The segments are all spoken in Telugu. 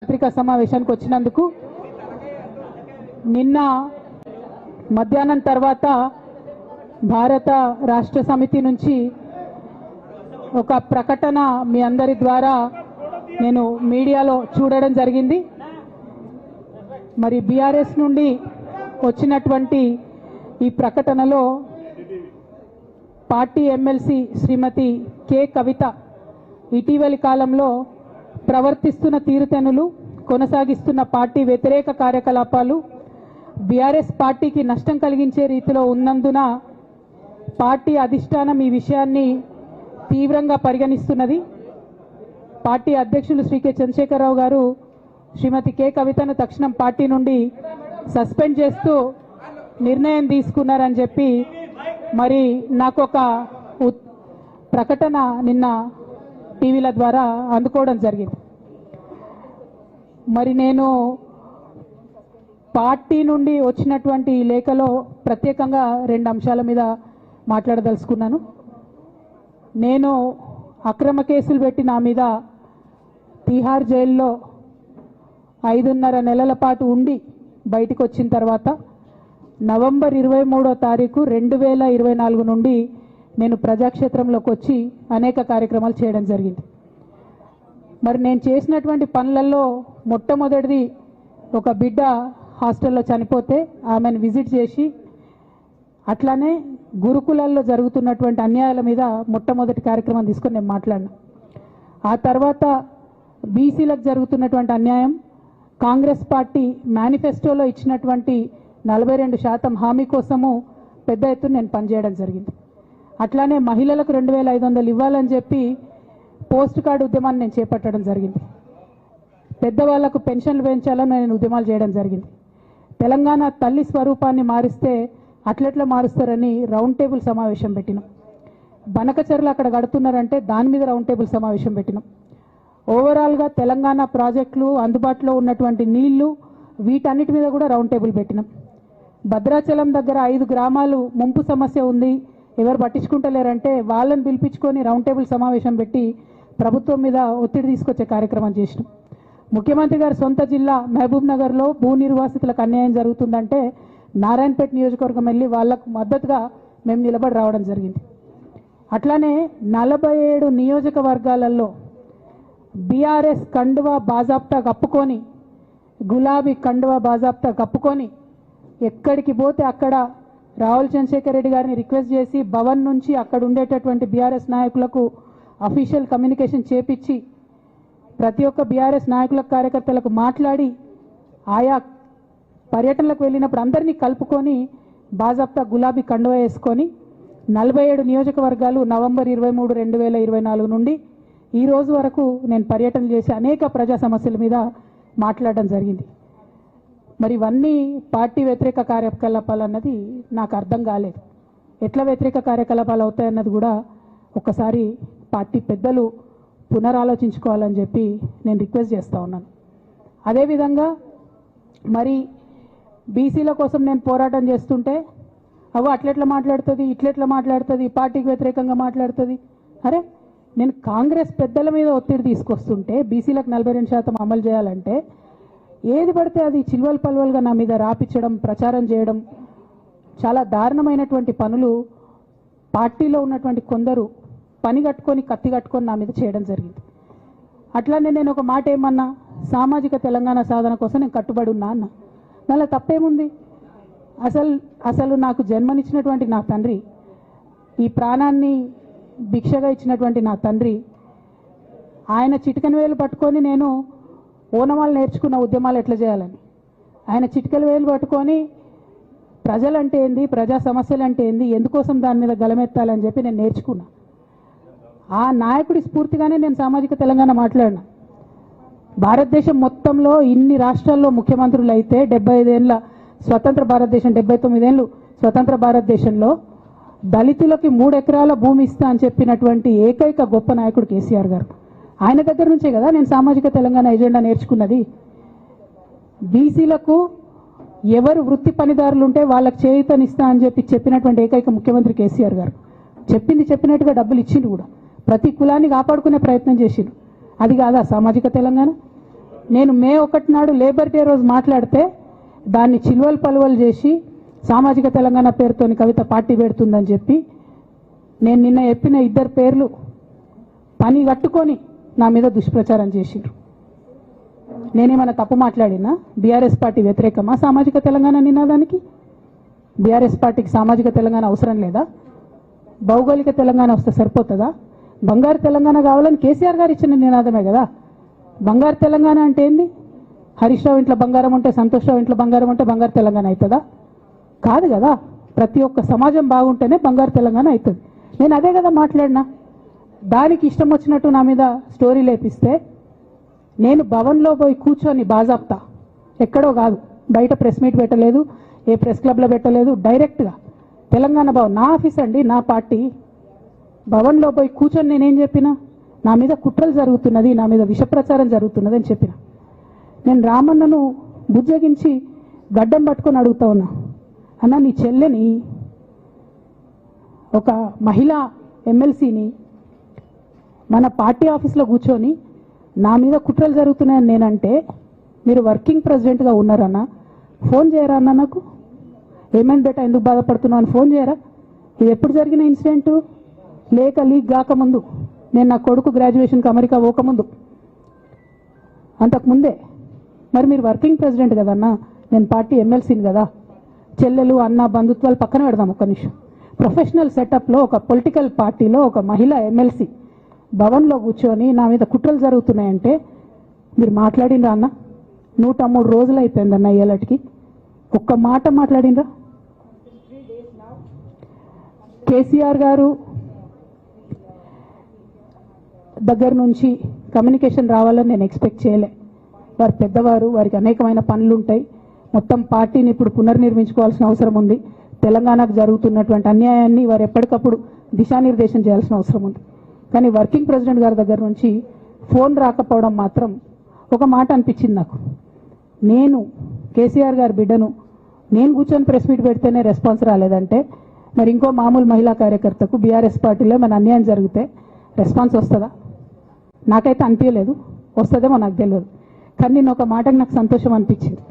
పత్రికా సమావేశానికి వచ్చినందుకు నిన్న మధ్యాహ్నం తర్వాత భారత రాష్ట్ర సమితి నుంచి ఒక ప్రకటన మీ అందరి ద్వారా నేను మీడియాలో చూడడం జరిగింది. మరి బీఆర్ఎస్ నుండి వచ్చినటువంటి ఈ ప్రకటనలో పార్టీ ఎమ్మెల్సీ శ్రీమతి కె కవిత ఇటీవలి కాలంలో ప్రవర్తిస్తున్న తీరుతెన్నులు, కొనసాగిస్తున్న పార్టీ వ్యతిరేక కార్యకలాపాలు బీఆర్ఎస్ పార్టీకి నష్టం కలిగించే రీతిలో ఉన్నందున పార్టీ అధిష్టానం ఈ విషయాన్ని తీవ్రంగా పరిగణిస్తున్నది. పార్టీ అధ్యక్షులు శ్రీ కె చంద్రశేఖరరావు గారు శ్రీమతి కె కవితను తక్షణం పార్టీ నుండి సస్పెండ్ చేస్తూ నిర్ణయం తీసుకున్నారని చెప్పి మరి నాకు ఒక ప్రకటన నిన్న టీవీల ద్వారా అందుకోవడం జరిగింది. మరి నేను పార్టీ నుండి వచ్చినటువంటి లేఖలో ప్రత్యేకంగా 2 అంశాల మీద మాట్లాడదలుచుకున్నాను. నేను అక్రమ కేసులు పెట్టి నా మీద తిహార్ జైల్లో 5.5 నెలల పాటు ఉండి బయటకు వచ్చిన తర్వాత నవంబర్ 23వ తారీఖు 2024 నుండి నేను ప్రజాక్షేత్రంలోకి వచ్చి అనేక కార్యక్రమాలు చేయడం జరిగింది. మరి నేను చేసినటువంటి పనులలో మొట్టమొదటిది ఒక బిడ్డ హాస్టల్లో చనిపోతే ఆమెను విజిట్ చేసి, అట్లానే గురుకులాల్లో జరుగుతున్నటువంటి అన్యాయాల మీద మొట్టమొదటి కార్యక్రమం తీసుకొని నేను మాట్లాడినా. ఆ తర్వాత బీసీలకు జరుగుతున్నటువంటి అన్యాయం, కాంగ్రెస్ పార్టీ మేనిఫెస్టోలో ఇచ్చినటువంటి 42% హామీ కోసము పెద్ద ఎత్తున నేను పనిచేయడం జరిగింది. అట్లానే మహిళలకు 2500 ఇవ్వాలని చెప్పి పోస్ట్ కార్డు ఉద్యమాన్ని నేను చేపట్టడం జరిగింది. పెద్దవాళ్లకు పెన్షన్లు పెంచాలని నేను ఉద్యమాలు చేయడం జరిగింది. తెలంగాణ తల్లి స్వరూపాన్ని మారిస్తే అట్లెట్లా మారుస్తారని రౌండ్ టేబుల్ సమావేశం పెట్టినాం. బనకచర్లు అక్కడ కడుతున్నారంటే దాని మీద రౌండ్ టేబుల్ సమావేశం పెట్టినాం. ఓవరాల్గా తెలంగాణ ప్రాజెక్టులు, అందుబాటులో ఉన్నటువంటి నీళ్లు, వీటన్నిటి మీద కూడా రౌండ్ టేబుల్ పెట్టినాం. భద్రాచలం దగ్గర 5 గ్రామాలు ముంపు సమస్య ఉంది, ఎవరు పట్టించుకుంటలేరంటే వాళ్ళని పిలిపించుకొని రౌండ్ టేబుల్ సమావేశం పెట్టి ప్రభుత్వం మీద ఒత్తిడి తీసుకొచ్చే కార్యక్రమం చేసినాం. ముఖ్యమంత్రి గారి సొంత జిల్లా మహబూబ్ నగర్లో భూ నిర్వాసితులకు అన్యాయం జరుగుతుందంటే నారాయణపేట నియోజకవర్గం వెళ్ళి వాళ్లకు మద్దతుగా మేము నిలబడి రావడం జరిగింది. అట్లానే 47 నియోజకవర్గాలలో బీఆర్ఎస్ కండువా బాజాప్తా కప్పుకొని, గులాబీ కండువా బాజాప్తా కప్పుకొని ఎక్కడికి పోతే అక్కడ రావుల చంద్రశేఖర్ రెడ్డి గారిని రిక్వెస్ట్ చేసి భవన్ నుంచి అక్కడ ఉండేటటువంటి బీఆర్ఎస్ నాయకులకు అఫీషియల్ కమ్యూనికేషన్ చేపించి ప్రతి ఒక్క బీఆర్ఎస్ నాయకులకు, కార్యకర్తలకు మాట్లాడి ఆయా పర్యటనలకు వెళ్ళినప్పుడు అందరినీ కలుపుకొని బాజాప్తా గులాబీ కండువా వేసుకొని 47 నియోజకవర్గాలు నవంబర్ 23, 2024 నుండి ఈ రోజు వరకు నేను పర్యటన చేసి అనేక ప్రజా సమస్యల మీద మాట్లాడడం జరిగింది. మరి ఇవన్నీ పార్టీ వ్యతిరేక కార్యకలాపాలు అన్నది నాకు అర్థం కాలేదు. ఎట్లా వ్యతిరేక కార్యకలాపాలు అవుతాయన్నది కూడా ఒకసారి పార్టీ పెద్దలు పునరాలోచించుకోవాలని చెప్పి నేను రిక్వెస్ట్ చేస్తూ ఉన్నాను. అదేవిధంగా మరి బీసీల కోసం నేను పోరాటం చేస్తుంటే అట్లెట్లా మాట్లాడుతుంది, ఇట్లెట్లా మాట్లాడుతుంది, పార్టీకి వ్యతిరేకంగా మాట్లాడుతుంది. అరే, నేను కాంగ్రెస్ పెద్దల మీద ఒత్తిడి తీసుకొస్తుంటే బీసీలకు 42% అమలు చేయాలంటే ఏది పడితే అది చిల్వల్ పల్వల్గా నా మీద రాపించడం, ప్రచారం చేయడం, చాలా దారుణమైనటువంటి పనులు పార్టీలో ఉన్నటువంటి కొందరు పని కట్టుకొని, కత్తి కట్టుకొని నా మీద చేయడం జరిగింది. అట్లానే నేను ఒక మాట ఏమన్నా, సామాజిక తెలంగాణ సాధన కోసం నేను కట్టుబడి ఉన్నా అన్న. దానిలో తప్పేముంది? అసలు నాకు జన్మనిచ్చినటువంటి నా తండ్రి, ఈ ప్రాణాన్ని భిక్షగా ఇచ్చినటువంటి నా తండ్రి, ఆయన చిటికెన వేలు పట్టుకొని నేను ఓనమాలు నేర్చుకున్న ఉద్యమాలు ఎట్లా చేయాలని, ఆయన చిటికెల వేలు పట్టుకొని ప్రజలంటే ఏంది, ప్రజా సమస్యలు అంటే ఏంది, ఎందుకోసం దాని మీద గలమెత్తాలని చెప్పి నేను నేర్చుకున్నా. ఆ నాయకుడి స్ఫూర్తిగానే నేను సామాజిక తెలంగాణ మాట్లాడినా. భారతదేశం మొత్తంలో ఇన్ని రాష్ట్రాల్లో ముఖ్యమంత్రులు అయితే 75 ఏళ్ళ స్వతంత్ర భారతదేశం, 79 ఏళ్ళు స్వతంత్ర భారతదేశంలో దళితులకి 3 ఎకరాల భూమి ఇస్తా అని చెప్పినటువంటి ఏకైక గొప్ప నాయకుడు కేసీఆర్ గారు. ఆయన దగ్గర నుంచే కదా నేను సామాజిక తెలంగాణ ఎజెండా నేర్చుకున్నది. బీసీలకు ఎవరు వృత్తి పనిదారులు ఉంటే వాళ్ళకి చేయూతనిస్తా అని చెప్పినటువంటి ఏకైక ముఖ్యమంత్రి కేసీఆర్ గారు. చెప్పినట్టుగా డబ్బులు ఇచ్చిండు కూడా. ప్రతి కులాన్ని కాపాడుకునే ప్రయత్నం చేసిండు. అది కాదా సామాజిక తెలంగాణ? నేను మే 1 నాడు లేబర్ డే రోజు మాట్లాడితే దాన్ని చిలువలు పలువలు చేసి సామాజిక తెలంగాణ పేరుతోని కవిత పార్టీ పెడుతుందని చెప్పి నేను నిన్న చెప్పిన 2 పేర్లు పని కట్టుకొని నా మీద దుష్ప్రచారం చేసిండ్రు. నేనేమైనా తప్పు మాట్లాడినా? బీఆర్ఎస్ పార్టీ వ్యతిరేకమా సామాజిక తెలంగాణ నినాదానికి? బీఆర్ఎస్ పార్టీకి సామాజిక తెలంగాణ అవసరం లేదా? భౌగోళిక తెలంగాణ వస్తే సరిపోతుందా? బంగారు తెలంగాణ కావాలని కేసీఆర్ గారు ఇచ్చిన నినాదమే కదా. బంగారు తెలంగాణ అంటే ఏంది? హరీష్ రావు ఇంట్లో బంగారం ఉంటే, సంతోష్ రావు ఇంట్లో బంగారం ఉంటే బంగారు తెలంగాణ అవుతుందా? కాదు కదా. ప్రతి ఒక్క సమాజం బాగుంటేనే బంగారు తెలంగాణ అవుతుంది. నేను అదే కదా మాట్లాడినా. దానికి ఇష్టం వచ్చినట్టు నా మీద స్టోరీ లేపిస్తే నేను భవన్లో పోయి కూర్చొని బాజాప్తా, ఎక్కడో కాదు, బయట ప్రెస్ మీట్ పెట్టలేదు, ఏ ప్రెస్ క్లబ్లో పెట్టలేదు, డైరెక్ట్గా తెలంగాణ భవన్ నా ఆఫీస్ అండి, నా పార్టీ భవన్లో పోయి కూర్చొని నేనేం చెప్పినా? నా మీద కుట్రలు జరుగుతున్నది, నా మీద విషప్రచారం జరుగుతున్నది అని చెప్పిన. నేను రామన్నను బుజ్జగించి గడ్డం పట్టుకొని అడుగుతా ఉన్నా, అన్న నీ చెల్లెని, ఒక మహిళా ఎమ్మెల్సీని మన పార్టీ ఆఫీస్లో కూర్చొని నా మీద కుట్రలు జరుగుతున్నాయని నేనంటే మీరు వర్కింగ్ ప్రెసిడెంట్గా ఉన్నారన్నా, ఫోన్ చేయరా అన్న నాకు? ఏమైంది బేటా, ఎందుకు బాధపడుతున్నావు అని ఫోన్ చేయరా? ఇది ఎప్పుడు జరిగిన ఇన్సిడెంటు? లేక లీక్ కాకముందు, నేను నా కొడుకు గ్రాడ్యుయేషన్కి అమెరికా పోకముందు, అంతకుముందే. మరి మీరు వర్కింగ్ ప్రెసిడెంట్ కదన్నా, నేను పార్టీ ఎమ్మెల్సీని కదా. చెల్లెలు అన్న బంధుత్వాలు పక్కన పెడదాం ఒక్క నిమిషం. ప్రొఫెషనల్ సెటప్లో ఒక పొలిటికల్ పార్టీలో ఒక మహిళా ఎమ్మెల్సీ భవన్లో కూర్చొని నా మీద కుట్రలు జరుగుతున్నాయంటే మీరు మాట్లాడినరా అన్న? 103 రోజులు అయిపోయిందన్న ఇయ్యాలటికి, ఒక్క మాట మాట్లాడినరా? కేసీఆర్ గారు దగ్గర నుంచి కమ్యూనికేషన్ రావాలని నేను ఎక్స్పెక్ట్ చేయలే. వారు పెద్దవారు, వారికి అనేకమైన పనులు ఉంటాయి. మొత్తం పార్టీని ఇప్పుడు పునర్నిర్మించుకోవాల్సిన అవసరం ఉంది. తెలంగాణకు జరుగుతున్నటువంటి అన్యాయాన్ని వారు ఎప్పటికప్పుడు దిశానిర్దేశం చేయాల్సిన అవసరం ఉంది. కానీ వర్కింగ్ ప్రెసిడెంట్ గారి దగ్గర నుంచి ఫోన్ రాకపోవడం మాత్రం ఒక మాట అనిపించింది నాకు. నేను కేసీఆర్ గారి బిడ్డను, నేను కూర్చొని ప్రెస్ మీట్ పెడితేనే రెస్పాన్స్ రాలేదంటే మరి ఇంకో మామూలు మహిళా కార్యకర్తకు బీఆర్ఎస్ పార్టీలో మన అన్యాయం జరిగితే రెస్పాన్స్ వస్తుందా? నాకైతే అనిపించలేదు. వస్తుందేమో నాకు తెలియదు. కానీ నేను ఒక మాటకు నాకు సంతోషం అనిపించింది.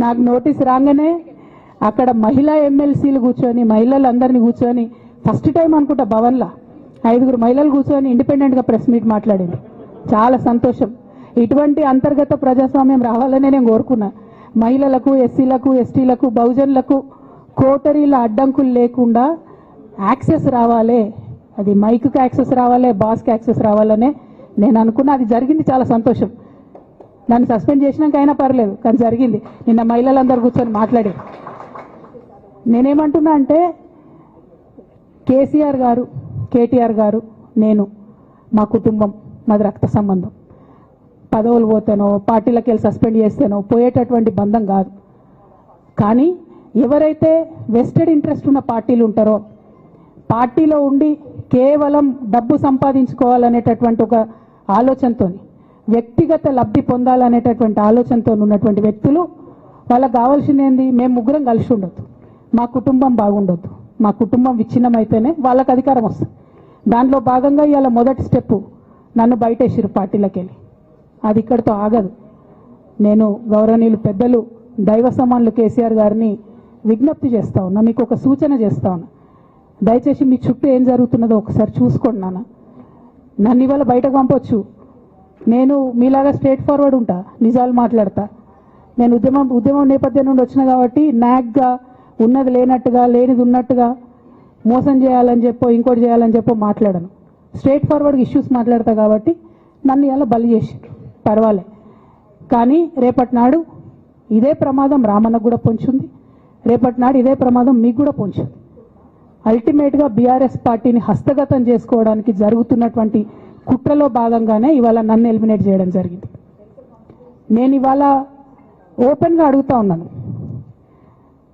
నాకు నోటీస్ రాగానే అక్కడ మహిళా ఎమ్మెల్సీలు కూర్చొని, మహిళలందరినీ కూర్చొని, ఫస్ట్ టైం అనుకుంటా భవన్లో 5 మహిళలు కూర్చొని ఇండిపెండెంట్గా ప్రెస్ మీట్ మాట్లాడింది. చాలా సంతోషం. ఇటువంటి అంతర్గత ప్రజాస్వామ్యం రావాలనే నేను కోరుకున్నా. మహిళలకు, ఎస్సీలకు, ఎస్టీలకు, బహుజనులకు కోటరీల అడ్డంకులు లేకుండా యాక్సెస్ రావాలి. అది మైక్కి యాక్సెస్ రావాలి, బాస్కి యాక్సెస్ రావాలనే నేను అనుకున్నా. అది జరిగింది, చాలా సంతోషం. దాన్ని సస్పెండ్ చేసినాక అయినా పర్లేదు, కానీ జరిగింది. నిన్న మహిళలందరూ కూర్చొని మాట్లాడి నేనేమంటున్నా అంటే, కేసీఆర్ గారు, కేటీఆర్ గారు, నేను, మా కుటుంబం, మాది రక్త సంబంధం. పదవులు పోతేనో, పార్టీలకు వెళ్ళి సస్పెండ్ చేస్తేనో పోయేటటువంటి బంధం కాదు. కానీ ఎవరైతే వెస్టెడ్ ఇంట్రెస్ట్ ఉన్న పార్టీలు ఉంటారో, పార్టీలో ఉండి కేవలం డబ్బు సంపాదించుకోవాలనేటటువంటి ఒక ఆలోచనతో, వ్యక్తిగత లబ్ధి పొందాలనేటటువంటి ఆలోచనతో ఉన్నటువంటి వ్యక్తులు, వాళ్ళకి కావాల్సింది ఏంది? మేము ముగ్గురం కలిసి ఉండొద్దు, మా కుటుంబం బాగుండొద్దు, మా కుటుంబం విచ్ఛిన్నమైతేనే వాళ్ళకి అధికారం వస్తుంది. దాంట్లో భాగంగా ఇవాళ మొదటి స్టెప్పు నన్ను బయటేసిరు పార్టీలకు వెళ్ళి. అది ఇక్కడితో ఆగదు. నేను గౌరవనీయులు పెద్దలు దైవ సమానులు కేసీఆర్ గారిని విజ్ఞప్తి చేస్తా ఉన్నా, మీకు ఒక సూచన చేస్తా ఉన్నా. దయచేసి మీ చుట్టూ ఏం జరుగుతున్నదో ఒకసారి చూసుకోండి నాన్న. నన్ను ఇవాళ బయటకు పంపొచ్చు, నేను మీలాగా స్ట్రేట్ ఫార్వర్డ్ ఉంటా, నిజాలు మాట్లాడతా. నేను ఉద్యమం నేపథ్యం నుండి వచ్చిన కాబట్టి నాగ్గా ఉన్నది లేనట్టుగా, లేనిది ఉన్నట్టుగా, మోసం చేయాలని చెప్పో ఇంకోటి చేయాలని చెప్పో మాట్లాడను. స్ట్రేట్ ఫార్వర్డ్గా ఇష్యూస్ మాట్లాడతా కాబట్టి నన్ను ఇలా బలి చేసి పర్వాలే. కానీ రేపటి నాడు ఇదే ప్రమాదం రామన్నకు కూడా పొంచుంది, రేపటి నాడు ఇదే ప్రమాదం మీకు కూడా పొంచుంది. అల్టిమేట్గా బీఆర్ఎస్ పార్టీని హస్తగతం చేసుకోవడానికి జరుగుతున్నటువంటి కుట్రలో భాగంగానే ఇవాళ నన్ను ఎలిమినేట్ చేయడం జరిగింది. నేను ఇవాళ ఓపెన్గా అడుగుతా ఉన్నాను,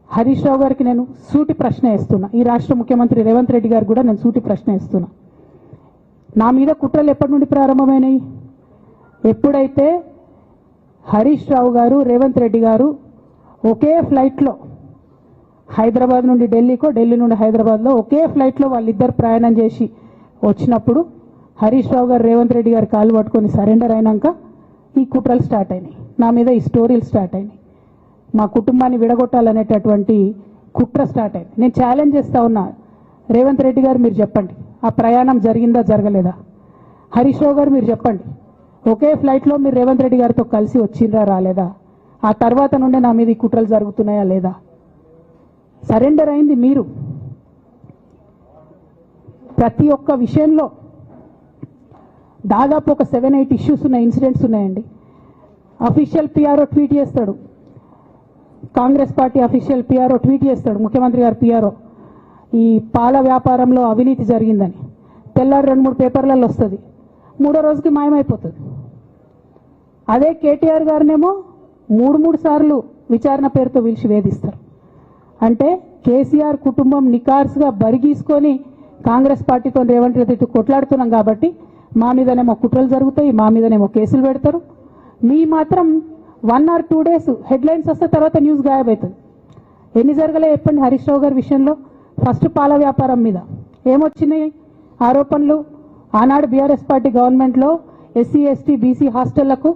హరీష్ రావు గారికి నేను సూటి ప్రశ్న వేస్తున్నా, ఈ రాష్ట్ర ముఖ్యమంత్రి రేవంత్ రెడ్డి గారికి కూడా నేను సూటి ప్రశ్న వేస్తున్నా. నా మీద కుట్రలు ఎప్పటి నుండి ప్రారంభమైనాయి? ఎప్పుడైతే హరీష్ రావు గారు, రేవంత్ రెడ్డి గారు ఒకే ఫ్లైట్లో హైదరాబాద్ నుండి ఢిల్లీకో, ఢిల్లీ నుండి హైదరాబాద్లో ఒకే ఫ్లైట్లో వాళ్ళిద్దరు ప్రయాణం చేసి వచ్చినప్పుడు హరీష్ రావు గారు రేవంత్ రెడ్డి గారు కాళ్ళు పట్టుకొని సరెండర్ అయినాక ఈ కుట్రలు స్టార్ట్ అయినాయి, నా మీద ఈ స్టోరీలు స్టార్ట్ అయినాయి, మా కుటుంబాన్ని విడగొట్టాలనేటటువంటి కుట్ర స్టార్ట్ అయింది. నేను ఛాలెంజ్ చేస్తా ఉన్నా, రేవంత్ రెడ్డి గారు మీరు చెప్పండి, ఆ ప్రయాణం జరిగిందా జరగలేదా? హరీష్ రావు గారు మీరు చెప్పండి, ఒకే ఫ్లైట్లో మీరు రేవంత్ రెడ్డి గారితో కలిసి వచ్చిండ్రా రాలేదా? ఆ తర్వాత నుండే నా మీద ఈ కుట్రలు జరుగుతున్నాయా లేదా? సరెండర్ అయింది మీరు. ప్రతి ఒక్క విషయంలో దాదాపు ఒక 7-8 ఇష్యూస్ ఉన్న ఇన్సిడెంట్స్ ఉన్నాయండి. అఫీషియల్ పిఆర్ఓ ట్వీట్ చేస్తాడు, Congress party official PRO tweet చేస్తాడు, ముఖ్యమంత్రి గారు పిఆర్ఓ, ఈ పాల వ్యాపారంలో అవినీతి జరిగిందని. తెల్లారి 2-3 పేపర్లలో వస్తుంది, 3వ రోజుకి మాయమైపోతుంది. అదే కేటీఆర్ గారినేమో 3 సార్లు విచారణ పేరుతో పిలిచి వేధిస్తారు. అంటే కేసీఆర్ కుటుంబం నికార్స్గా బరిగీసుకొని కాంగ్రెస్ పార్టీతో రేవంత్ రెడ్డితో కొట్లాడుతున్నాం కాబట్టి మా మీదనేమో కుట్రలు జరుగుతాయి, మా మీదనేమో కేసులు పెడతారు. మీ మాత్రం 1 or 2 days హెడ్లైన్స్ వస్తే తర్వాత న్యూస్ గాయబవుతుంది. ఎన్ని జరగలే చెప్పండి హరీష్ రావు గారి విషయంలో? ఫస్ట్ పాల వ్యాపారం మీద ఏమొచ్చినాయి ఆరోపణలు? ఆనాడు బీఆర్ఎస్ పార్టీ గవర్నమెంట్లో SC ST BC హాస్టళ్లకు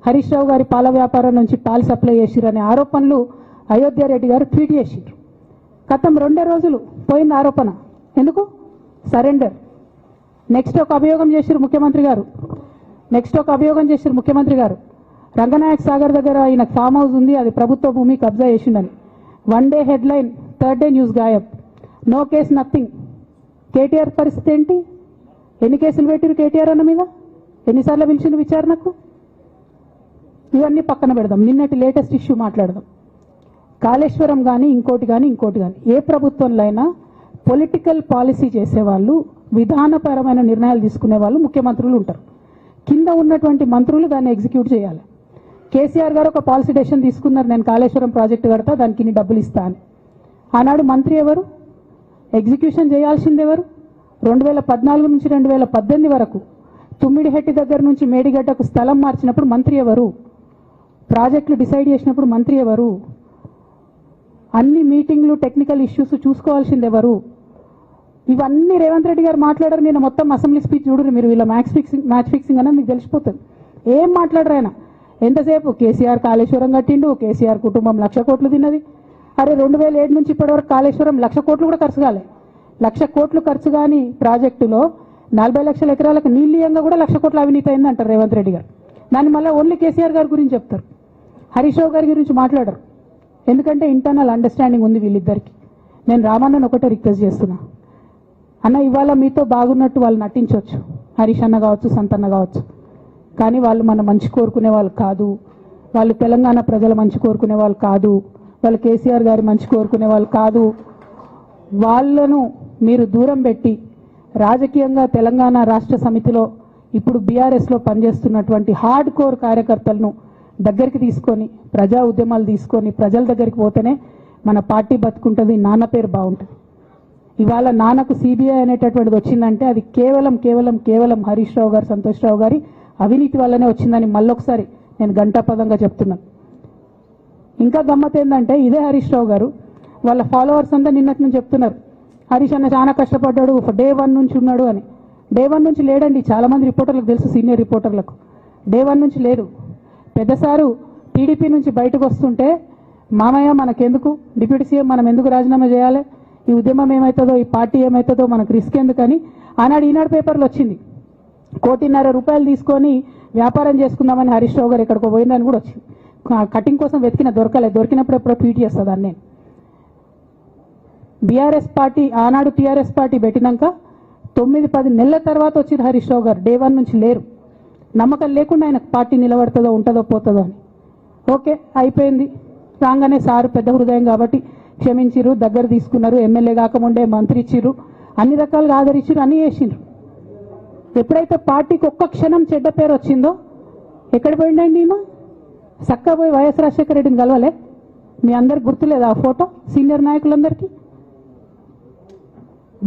Harish Rao గారి పాల వ్యాపారం నుంచి పాలు సప్లై చేసిరనే ఆరోపణలు అయోధ్య రెడ్డి గారు ట్వీట్ చేసిరు. గతం 2 రోజులు పోయింది ఆరోపణ. ఎందుకు? సరెండర్. నెక్స్ట్ ఒక అభియోగం చేసిరు ముఖ్యమంత్రి గారు, రంగనాయక్ సాగర్ దగ్గర ఆయన ఫామ్ హౌస్ ఉంది, అది ప్రభుత్వ భూమి, కబ్జా చేసిండని. 1 day headline, 3rd day news గాయబ్. No case nothing. కేటీఆర్ పరిస్థితి ఏంటి? ఎన్ని కేసులు పెట్టిరు కేటీఆర్ అన్న మీద? ఎన్నిసార్లు పిలిచిండు విచారణకు? ఇవన్నీ పక్కన పెడదాం, నిన్నటి లేటెస్ట్ ఇష్యూ మాట్లాడదాం. కాళేశ్వరం కానీ ఇంకోటి కానీ ఏ ప్రభుత్వంలో అయినా పొలిటికల్ పాలసీ చేసేవాళ్ళు, విధానపరమైన నిర్ణయాలు తీసుకునే వాళ్ళు ముఖ్యమంత్రులు ఉంటారు. కింద ఉన్నటువంటి మంత్రులు దాన్ని ఎగ్జిక్యూట్ చేయాలి. కేసీఆర్ గారు ఒక పాలసీ డెసిషన్ తీసుకున్నారు, నేను కాళేశ్వరం ప్రాజెక్టు కడతా, దానికి ఇన్ని డబ్బులు ఇస్తా అని. ఆనాడు మంత్రి ఎవరు? ఎగ్జిక్యూషన్ చేయాల్సింది ఎవరు? 2014 నుంచి 2018 వరకు తుమ్మిడిహెట్టి దగ్గర నుంచి మేడిగడ్డకు స్థలం మార్చినప్పుడు మంత్రి ఎవరు? ప్రాజెక్టులు డిసైడ్ చేసినప్పుడు మంత్రి ఎవరు? అన్ని మీటింగ్లు టెక్నికల్ ఇష్యూస్ చూసుకోవాల్సింది ఎవరు? ఇవన్నీ రేవంత్ రెడ్డి గారు మాట్లాడారు. నేను మొత్తం అసెంబ్లీ స్పీచ్ చూడరు మీరు, వీళ్ళ మ్యాచ్ ఫిక్సింగ్ అనేది మీకు తెలిసిపోతుంది. ఏం మాట్లాడరు ఆయన. ఎంతసేపు కేసీఆర్ కాళేశ్వరం కట్టిండు, కేసీఆర్ కుటుంబం 1,00,000 కోట్లు తిన్నది. అరే 2007 నుంచి ఇప్పటివరకు కాళేశ్వరం 1,00,000 కోట్లు కూడా ఖర్చు కాలే. 1,00,000 కోట్లు ఖర్చు కాని ప్రాజెక్టులో 40 లక్షల ఎకరాలకు నీళ్ళియంగా కూడా 1,00,000 కోట్ల అవినీతి అయింది అంటారు రేవంత్ రెడ్డి గారు. దాన్ని మళ్ళీ ఓన్లీ కేసీఆర్ గారి గురించి చెప్తారు, హరీష్ రావు గారి గురించి మాట్లాడరు. ఎందుకంటే ఇంటర్నల్ అండర్స్టాండింగ్ ఉంది వీళ్ళిద్దరికి. నేను రామన్నను ఒకటే రిక్వెస్ట్ చేస్తున్నా, అన్న ఇవాళ మీతో బాగున్నట్టు వాళ్ళు నటించవచ్చు, హరీష్ అన్న కావచ్చు, సంతన్న కావచ్చు, కానీ వాళ్ళు మన మంచి కోరుకునే వాళ్ళు కాదు, వాళ్ళు తెలంగాణ ప్రజల మంచి కోరుకునే వాళ్ళు కాదు, వాళ్ళు కేసీఆర్ గారి మంచి కోరుకునే వాళ్ళు కాదు. వాళ్ళను మీరు దూరం పెట్టి రాజకీయంగా తెలంగాణ రాష్ట్ర సమితిలో ఇప్పుడు బీఆర్ఎస్లో పనిచేస్తున్నటువంటి హార్డ్ కోర్ కార్యకర్తలను దగ్గరికి తీసుకొని ప్రజా ఉద్యమాలు తీసుకొని ప్రజల దగ్గరికి పోతేనే మన పార్టీ బతుకుంటుంది, నాన్న పేరు బాగుంటుంది. ఇవాళ నాన్నకు సిబిఐ అనేటటువంటిది వచ్చిందంటే అది కేవలం హరీష్ రావు గారు, సంతోష్ రావు గారి అవినీతి వల్లనే వచ్చిందని మళ్ళొకసారి నేను గంటాపదంగా చెప్తున్నాను. ఇంకా గమ్మత్ ఏంటంటే ఇదే హరీష్ రావు గారు వాళ్ళ ఫాలోవర్స్ అంతా నిన్నటి నుంచి చెప్తున్నారు, హరీష్ అన్న చాలా కష్టపడ్డాడు, డే 1 నుంచి ఉన్నాడు అని. డే 1 నుంచి లేడండి. చాలామంది రిపోర్టర్లకు తెలుసు, సీనియర్ రిపోర్టర్లకు డే 1 నుంచి లేదు. పెద్దసారు టీడీపీ నుంచి బయటకు వస్తుంటే మామయ్య మనకెందుకు, డిప్యూటీ సీఎం మనం ఎందుకు రాజీనామా చేయాలి, ఈ ఉద్యమం ఏమవుతుందో, ఈ పార్టీ ఏమవుతుందో మనకు రిస్క్ ఎందుకని ఆనాడు ఈనాడు పేపర్లు వచ్చింది. 1,50,00,000 రూపాయలు తీసుకొని వ్యాపారం చేసుకుందామని హరీష్ రావు గారు ఎక్కడికో పోయిందని కూడా వచ్చింది. కటింగ్ కోసం దొరికినప్పుడు ఎప్పుడో ట్వీట్ చేస్తుందని. నేను బీఆర్ఎస్ పార్టీ ఆనాడు టీఆర్ఎస్ పార్టీ పెట్టినాక 9-10 నెలల తర్వాత వచ్చిన హరీష్ రావు గారు డే 1 నుంచి లేరు. నమ్మకం లేకుండా ఆయన పార్టీ నిలబడుతుందో ఉంటుందో పోతుందో అని. ఓకే అయిపోయింది, రాగానే సారు పెద్ద హృదయం కాబట్టి క్షమించిరు, దగ్గర తీసుకున్నారు, ఎమ్మెల్యే కాకముందే మంత్రి ఇచ్చిర్రు, అన్ని రకాలుగా ఆదరించిరు, అన్నీ చేసిండ్రు. ఎప్పుడైతే పార్టీకి ఒక్క క్షణం చెడ్డ పేరు వచ్చిందో ఎక్కడ పోయిండండి ఈయన? చక్కగా పోయి వైఎస్ రాజశేఖర రెడ్డిని కలవలే? మీ అందరికి గుర్తులేదు ఆ ఫోటో? సీనియర్ నాయకులందరికీ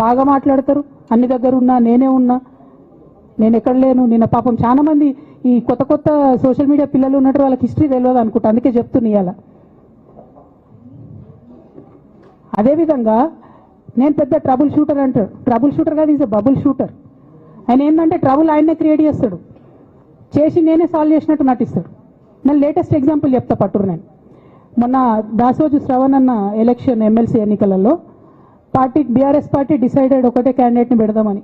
బాగా మాట్లాడతారు, అన్ని దగ్గర ఉన్నా, నేనే ఉన్నా, నేను ఎక్కడ లేను. నిన్న పాపం చాలా మంది ఈ కొత్త సోషల్ మీడియా పిల్లలు ఉన్నట్టు వాళ్ళకి హిస్టరీ తెలియదు అనుకుంటా, అందుకే చెప్తున్నా ఇవాళ. అదేవిధంగా నేను పెద్ద ట్రబుల్ షూటర్ అంటారు. ట్రబుల్ షూటర్ కాదు, ఈజ్ ఎ బబుల్ షూటర్. ఆయన ఏంటంటే ట్రబుల్ ఆయన్నే క్రియేట్ చేస్తాడు. చేసి నేనే సాల్వ్ చేసినట్టు నటిస్తాడు. నేను లేటెస్ట్ ఎగ్జాంపుల్ చెప్తా పట్టురు. నేను మొన్న దాసోజు శ్రవణ్ అన్న ఎలక్షన్ ఎమ్మెల్సీ ఎన్నికలలో బీఆర్ఎస్ పార్టీ డిసైడెడ్ ఒకటే క్యాండిడేట్ని పెడదామని.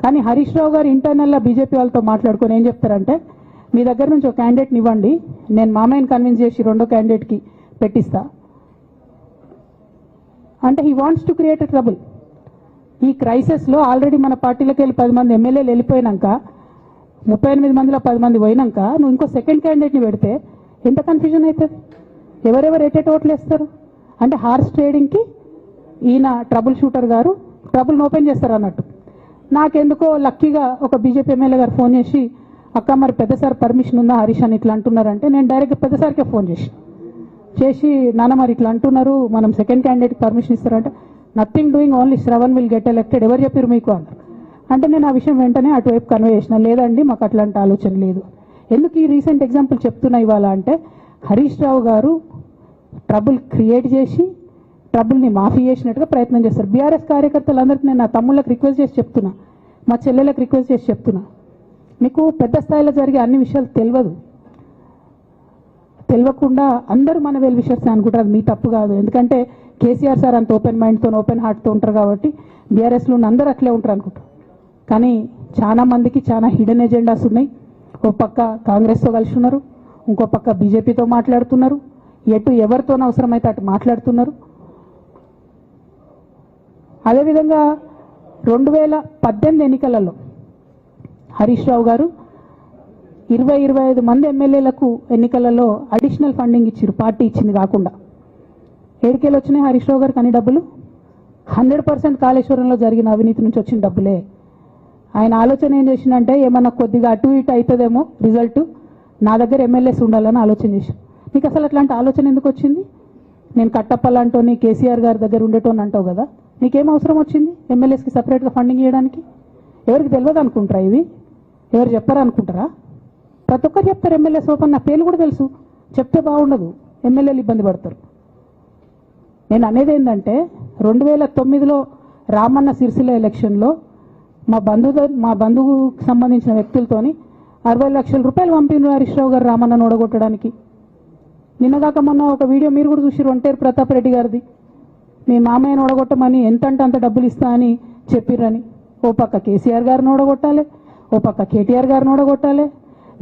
కానీ హరీష్ రావు గారు ఇంటర్నల్గా బీజేపీ వాళ్ళతో మాట్లాడుకొని ఏం చెప్తారంటే, మీ దగ్గర నుంచి ఒక క్యాండిడేట్ని ఇవ్వండి, నేను మామయ్యని కన్విన్స్ చేసి రెండో క్యాండిడేట్కి పెట్టిస్తా అంటే he wants to create a trouble. ఈ క్రైసిస్లో ఆల్రెడీ మన పార్టీలోకి వెళ్ళి 10 మంది ఎమ్మెల్యేలు వెళ్ళిపోయినాక 38 మందిలో 10 మంది పోయినాక నువ్వు ఇంకో సెకండ్ క్యాండిడేట్ని పెడితే ఎంత కన్ఫ్యూజన్ అవుతుంది? ఎవరెవరు ఎటెట్ ఓట్లు వేస్తారు? అంటే హార్స్ ట్రేడింగ్కి ఈయన ట్రబుల్ షూటర్ గారు ట్రబుల్ని ఓపెన్ చేస్తారు అన్నట్టు. నాకెందుకో లక్కీగా ఒక బీజేపీ ఎమ్మెల్యే గారు ఫోన్ చేసి, అక్క మరి పెద్దసారి పర్మిషన్ ఉందా హరీష్ అని ఇట్లా అంటున్నారంటే, నేను డైరెక్ట్గా పెద్దసారికే ఫోన్ చేసి నాన్న మరి ఇట్లా అంటున్నారు, మనం సెకండ్ క్యాండిడేట్కి పర్మిషన్ ఇస్తారంటే, nothing doing, only Shravan will get elected, ఎవరు చెప్పారు మీకు అన్నారు. అంటే నేను ఆ విషయం వెంటనే అటువైపు కన్వే చేసిన, లేదండి మాకు అట్లాంటి ఆలోచన లేదు. ఎందుకు ఈ రీసెంట్ ఎగ్జాంపుల్ చెప్తున్నా ఇవాళ అంటే, హరీష్ రావు గారు ట్రబుల్ క్రియేట్ చేసి ట్రబుల్ని మాఫీ చేసినట్టుగా ప్రయత్నం చేస్తారు. బీఆర్ఎస్ కార్యకర్తలందరికీ నేను నా తమ్ముళ్ళకి రిక్వెస్ట్ చేసి చెప్తున్నా, మా చెల్లెలకు రిక్వెస్ట్ చేసి చెప్తున్నా, మీకు పెద్ద స్థాయిలో జరిగే అన్ని విషయాలు తెలియకుండా అందరూ మన వెల్ విషర్స్ అనుకుంటారు. అది మీ తప్పు కాదు. ఎందుకంటే కేసీఆర్ సార్ అంత ఓపెన్ మైండ్తో ఓపెన్ హార్ట్తో ఉంటారు కాబట్టి బీఆర్ఎస్లో ఉన్న అందరూ అట్లే ఉంటారు అనుకుంటారు. కానీ చాలా మందికి చాలా హిడెన్ ఎజెండాస్ ఉన్నాయి. ఒక పక్క కాంగ్రెస్తో కలిసి ఉన్నారు, ఇంకో పక్క బీజేపీతో మాట్లాడుతున్నారు, ఎటు ఎవరితోనూ అవసరమైతే అటు మాట్లాడుతున్నారు. అదేవిధంగా 2018 ఎన్నికలలో హరీష్ రావు గారు 20-25 మంది ఎమ్మెల్యేలకు ఎన్నికలలో అడిషనల్ ఫండింగ్ ఇచ్చారు, పార్టీ ఇచ్చింది కాకుండా. ఏడికేలు వచ్చినాయి హరీష్ రావు గారికి అన్ని డబ్బులు? 100% కాళేశ్వరంలో జరిగిన అవినీతి నుంచి వచ్చిన డబ్బులే. ఆయన ఆలోచన ఏం చేసిందంటే, ఏమన్నా కొద్దిగా అటు ఇటు అవుతుందేమో రిజల్ట్, నా దగ్గర ఎమ్మెల్యేస్ ఉండాలని ఆలోచన చేశాను. నీకు అసలు అట్లాంటి ఆలోచన ఎందుకు వచ్చింది? నేను కట్టప్పలాంటోని కేసీఆర్ గారి దగ్గర ఉండేటోని అంటావు కదా, నీకేం అవసరం వచ్చింది ఎమ్మెల్యేస్కి సపరేట్గా ఫండింగ్ ఇవ్వడానికి? ఎవరికి తెలియదు అనుకుంటారా? ఇవి ఎవరు చెప్పారు అనుకుంటారా? ప్రతి ఒక్కరు చెప్తారు ఎమ్మెల్యేస్ ఓపెన్, నా పేర్లు కూడా తెలుసు, చెప్తే బాగుండదు, ఎమ్మెల్యేలు ఇబ్బంది పడతారు. నేను అనేది ఏంటంటే, 2009లో రామన్న సిరిసిల్ల ఎలక్షన్లో మా బంధువుకు సంబంధించిన వ్యక్తులతోని 60 లక్షల రూపాయలు పంపినారు హరీష్ రావు గారు రామన్నను ఓడగొట్టడానికి. నిన్నగాక మొన్న ఒక వీడియో మీరు కూడా చూసి, ఒంటేరు ప్రతాప్ రెడ్డి గారిది, మీ మామయ్యను ఓడగొట్టమని ఎంతంటే అంత డబ్బులు ఇస్తా అని చెప్పిర్రని. ఓ పక్క కేసీఆర్ గారిని ఓడగొట్టాలి, ఓ పక్క కేటీఆర్ గారిని ఓడగొట్టాలి,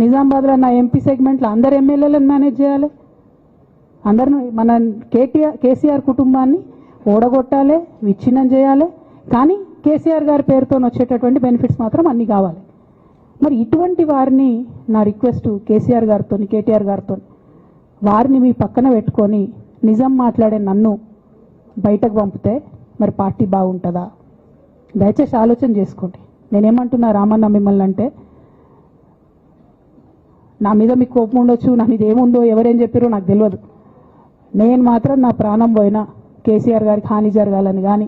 నిజామాబాద్లో నా ఎంపీ సెగ్మెంట్లో అందరు ఎమ్మెల్యేలను మేనేజ్ చేయాలి, అందరిని మన కేసీఆర్ కుటుంబాన్ని ఓడగొట్టాలి, విచ్ఛిన్నం చేయాలి. కానీ కేసీఆర్ గారి పేరుతో వచ్చేటటువంటి బెనిఫిట్స్ మాత్రం అన్నీ కావాలి. మరి ఇటువంటి వారిని నా రిక్వెస్ట్ కేసీఆర్ గారితో కేటీఆర్ గారితో, వారిని మీ పక్కన పెట్టుకొని నిజం మాట్లాడే నన్ను బయటకు పంపితే మరి పార్టీ బాగుంటుందా? దయచేసి ఆలోచన చేసుకోండి. నేనేమంటున్నా రామన్న మిమ్మల్ని అంటే, నా మీద మీకు కోపం ఉండొచ్చు, నా మీద ఏముందో ఎవరేం చెప్పారో నాకు తెలియదు. నేను మాత్రం నా ప్రాణం పోయినా కేసీఆర్ గారికి హాని జరగాలని కానీ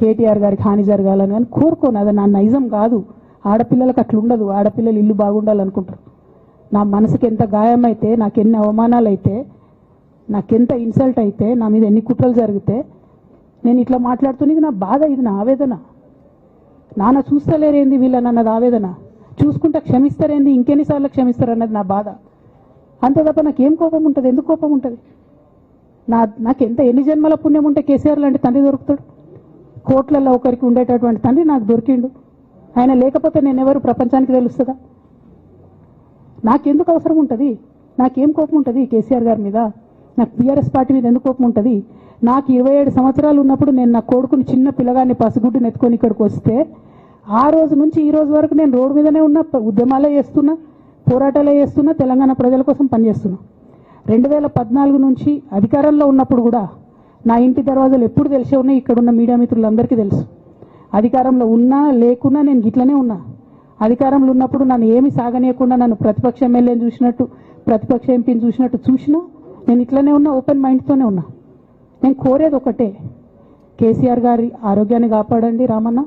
కేటీఆర్ గారికి హాని జరగాలని కానీ కోరుకోను. అది నా నైజం కాదు. ఆడపిల్లలకు అట్లుండదు. ఆడపిల్లలు ఇల్లు బాగుండాలనుకుంటారు. నా మనసుకి ఎంత గాయమైతే, నాకు ఎన్ని అవమానాలు అయితే, నాకెంత ఇన్సల్ట్ అయితే, నా మీద ఎన్ని కుట్రలు జరిగితే నేను ఇట్లా మాట్లాడుతున్నది నా బాధ, ఇది నా ఆవేదన. నాన్న చూస్తలేరేంది వీళ్ళని అన్నది ఆవేదన, చూసుకుంటే క్షమిస్తారేంది ఇంకెన్నిసార్లు క్షమిస్తారు అన్నది నా బాధ. అంతే తప్ప నాకేం కోపం ఉంటుంది? ఎందుకు కోపం ఉంటుంది? నాకెంత ఎన్ని జన్మల పుణ్యం ఉంటే కేసీఆర్ లాంటి తండ్రి దొరుకుతాడు? కోట్లలో ఒకరికి ఉండేటటువంటి తండ్రి నాకు దొరికిండు. ఆయన లేకపోతే నేను ఎవరు ప్రపంచానికి తెలుస్తుందా? నాకెందుకు అవసరం ఉంటుంది? నాకేం కోపం ఉంటుంది కేసీఆర్ గారి మీద? నాకు బీఆర్ఎస్ పార్టీ మీద ఎందుకు కోపం ఉంటుంది? నాకు 27 సంవత్సరాలు ఉన్నప్పుడు నేను నా కొడుకుని చిన్న పిల్లగాన్ని పసిగుడ్డుని ఎత్తుకొని ఇక్కడికి వస్తే ఆ రోజు నుంచి ఈ రోజు వరకు నేను రోడ్డు మీదనే ఉన్నా, ఉద్యమాలే చేస్తున్నా, పోరాటాలే చేస్తున్నా, తెలంగాణ ప్రజల కోసం పనిచేస్తున్నా. 2014 నుంచి అధికారంలో ఉన్నప్పుడు కూడా నా ఇంటి దర్వాజాలు ఎప్పుడు తెలిసే ఉన్నాయి. ఇక్కడున్న మీడియా మిత్రులందరికీ తెలుసు. అధికారంలో ఉన్నా లేకున్నా నేను గిట్లనే ఉన్నా. అధికారంలో ఉన్నప్పుడు నన్ను ఏమి సాగనీయకుండా నన్ను ప్రతిపక్ష ఎమ్మెల్యేని చూసినట్టు, ప్రతిపక్ష ఎంపీని చూసినట్టు చూసినా నేను ఇట్లనే ఉన్నా, ఓపెన్ మైండ్తోనే ఉన్నా. నేను కోరేది ఒకటే, కేసీఆర్ గారి ఆరోగ్యాన్ని కాపాడండి రామన్న,